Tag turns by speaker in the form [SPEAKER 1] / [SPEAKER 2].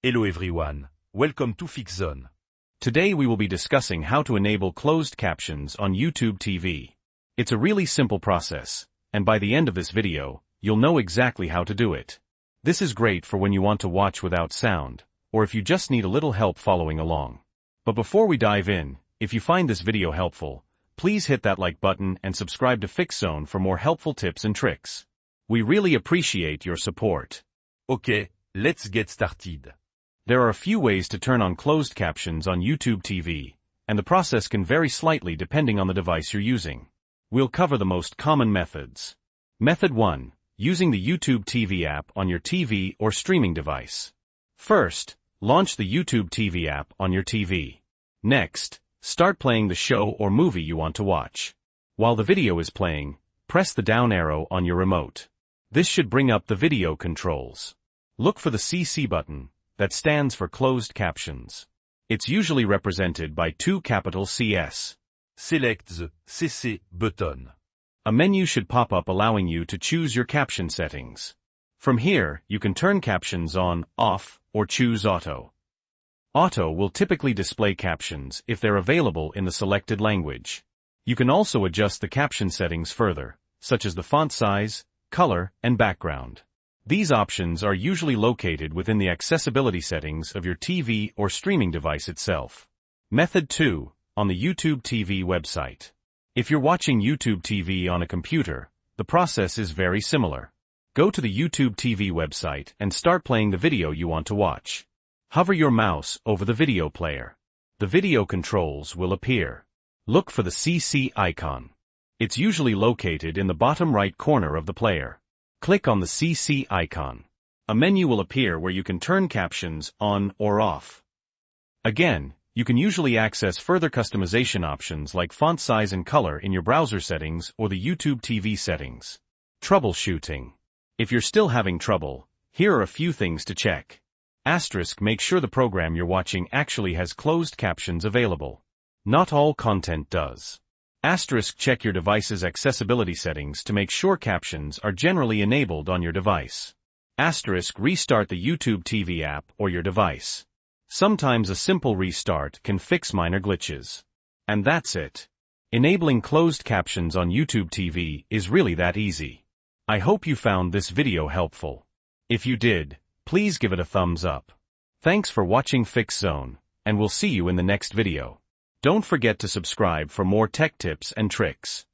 [SPEAKER 1] Hello everyone, welcome to FixZone.
[SPEAKER 2] Today we will be discussing how to enable closed captions on YouTube TV. It's a really simple process, and by the end of this video, you'll know exactly how to do it. This is great for when you want to watch without sound, or if you just need a little help following along. But before we dive in, if you find this video helpful, please hit that like button and subscribe to FixZone for more helpful tips and tricks. We really appreciate your support.
[SPEAKER 1] Okay, let's get started.
[SPEAKER 2] There are a few ways to turn on closed captions on YouTube TV, and the process can vary slightly depending on the device you're using. We'll cover the most common methods. Method 1. Using the YouTube TV app on your TV or streaming device. First, launch the YouTube TV app on your TV. Next, start playing the show or movie you want to watch. While the video is playing, press the down arrow on your remote. This should bring up the video controls. Look for the CC button, that stands for closed captions. It's usually represented by two capital CS.
[SPEAKER 1] Select the CC button.
[SPEAKER 2] A menu should pop up allowing you to choose your caption settings. From here, you can turn captions on, off, or choose auto. Auto will typically display captions if they're available in the selected language. You can also adjust the caption settings further, such as the font size, color, and background. These options are usually located within the accessibility settings of your TV or streaming device itself. Method 2. On the YouTube TV website. If you're watching YouTube TV on a computer, the process is very similar. Go to the YouTube TV website and start playing the video you want to watch. Hover your mouse over the video player. The video controls will appear. Look for the CC icon. It's usually located in the bottom right corner of the player. Click on the CC icon. A menu will appear where you can turn captions on or off. Again, you can usually access further customization options like font size and color in your browser settings or the YouTube TV settings. Troubleshooting. If you're still having trouble, here are a few things to check. Asterisk, make sure the program you're watching actually has closed captions available. Not all content does. Asterisk, check your device's accessibility settings to make sure captions are generally enabled on your device. Asterisk, restart the YouTube TV app or your device. Sometimes a simple restart can fix minor glitches. And that's it. Enabling closed captions on YouTube TV is really that easy. I hope you found this video helpful. If you did, please give it a thumbs up. Thanks for watching FixZone, and we'll see you in the next video. Don't forget to subscribe for more tech tips and tricks.